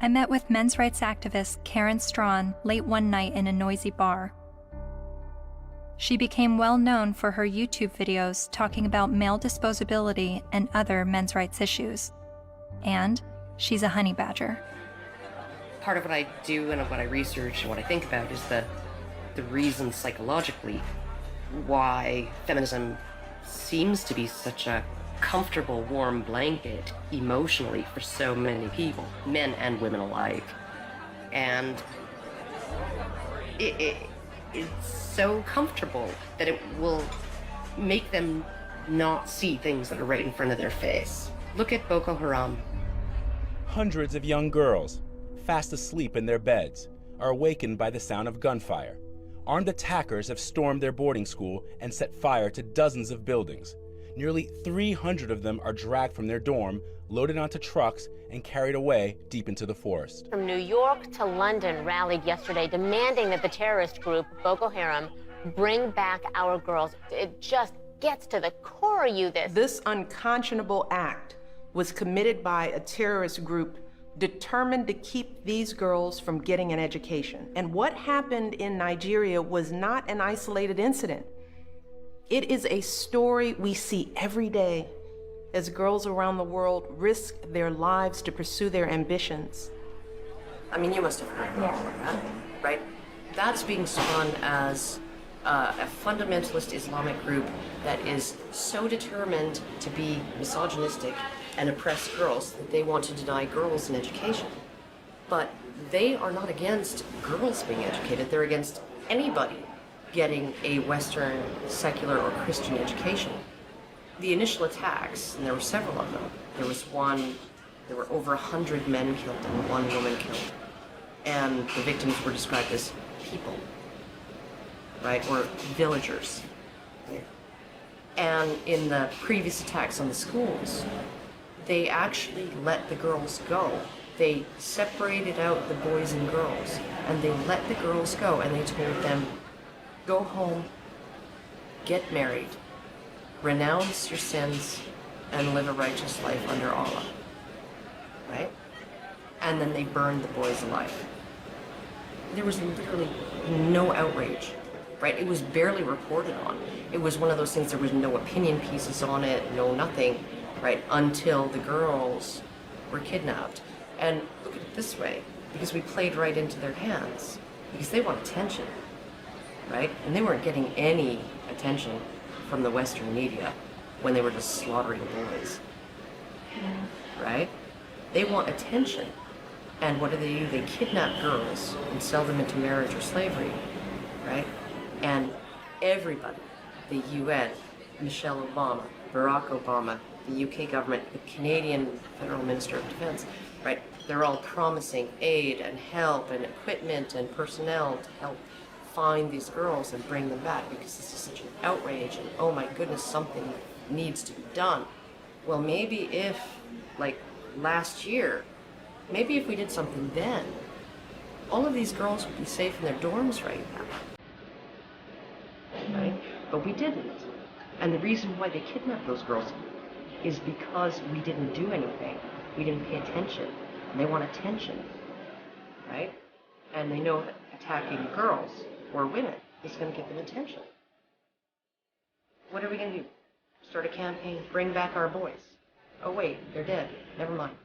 I met with men's rights activist Karen Strawn late one night in a noisy bar. She became well known for her YouTube videos talking about male disposability and other men's rights issues. And she's a honey badger. Part of what I do and what I research and what I think about is the reason psychologically why feminism seems to be such a comfortable, warm blanket emotionally for so many people, men and women alike. And it's so comfortable that it will make them not see things that are right in front of their face. Look at Boko Haram. Hundreds of young girls, fast asleep in their beds, are awakened by the sound of gunfire. Armed attackers have stormed their boarding school and set fire to dozens of buildings. Nearly 300 of them are dragged from their dorm, loaded onto trucks, and carried away deep into the forest. From New York to London rallied yesterday demanding that the terrorist group Boko Haram bring back our girls. It just gets to the core of you, This unconscionable act was committed by a terrorist group determined to keep these girls from getting an education. And what happened in Nigeria was not an isolated incident. It is a story we see every day as girls around the world risk their lives to pursue their ambitions. I mean, you must have heard about that, right? That's being spun as a fundamentalist Islamic group that is so determined to be misogynistic and oppress girls that they want to deny girls an education. But they are not against girls being educated. They're against anybody getting a Western secular or Christian education. The initial attacks, and there were several of them, there were over 100 men killed and 1 woman killed. And the victims were described as people, right, or villagers. And in the previous attacks on the schools, they actually let the girls go. They separated out the boys and girls, and they let the girls go, and they told them, go home, get married, renounce your sins, and live a righteous life under Allah, right? And then they burned the boys alive. There was literally no outrage, right? It was barely reported on. It was one of those things, there was no opinion pieces on it, no nothing, right? Until the girls were kidnapped. And look at it this way, because we played right into their hands, because they want attention, right? And they weren't getting any attention from the Western media when they were just slaughtering boys, right? They want attention. And what do? They kidnap girls and sell them into marriage or slavery, right? And everybody, the UN, Michelle Obama, Barack Obama, the UK government, the Canadian Federal Minister of Defense, right? They're all promising aid and help and equipment and personnel to help find these girls and bring them back, because this is such an outrage and oh my goodness, something needs to be done. Well, maybe if, like last year, maybe if we did something then, all of these girls would be safe in their dorms right now, right? But we didn't. And the reason why they kidnapped those girls is because we didn't do anything. We didn't pay attention. And they want attention, right? And they know that attacking girls or women is going to get them attention. What are we going to do? Start a campaign, bring back our boys. Oh wait, they're dead. Never mind,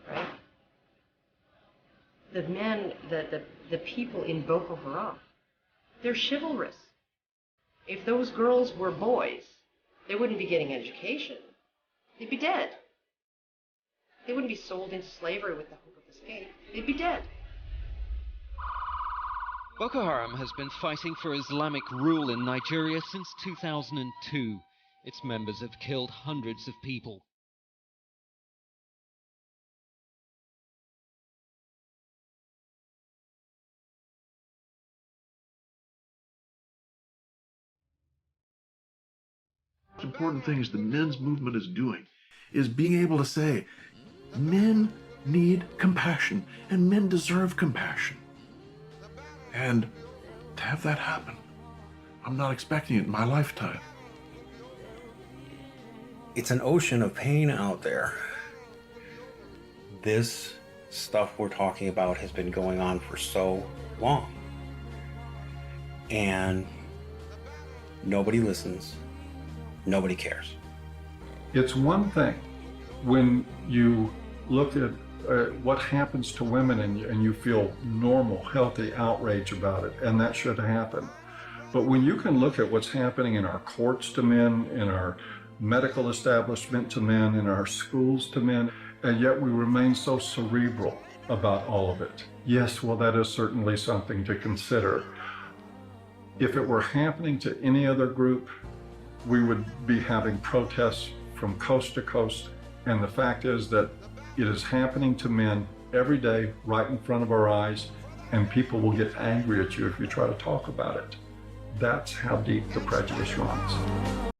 right? The men, the people in Boko Haram, they're chivalrous. If those girls were boys, they wouldn't be getting education. They'd be dead. They wouldn't be sold into slavery with the hope of escape. They'd be dead. Boko Haram has been fighting for Islamic rule in Nigeria since 2002. Its members have killed hundreds of people. The most important thing is the men's movement is doing is being able to say, men need compassion and men deserve compassion. And to have that happen, I'm not expecting it in my lifetime. It's an ocean of pain out there. This stuff we're talking about has been going on for so long. And nobody listens, nobody cares. It's one thing when you look at what happens to women and you feel normal, healthy outrage about it, and that should happen. But when you can look at what's happening in our courts to men, in our medical establishment to men, in our schools to men, and yet we remain so cerebral about all of it. Yes, well, that is certainly something to consider. If it were happening to any other group, we would be having protests from coast to coast. And the fact is that it is happening to men every day right in front of our eyes, and people will get angry at you if you try to talk about it. That's how deep the prejudice runs.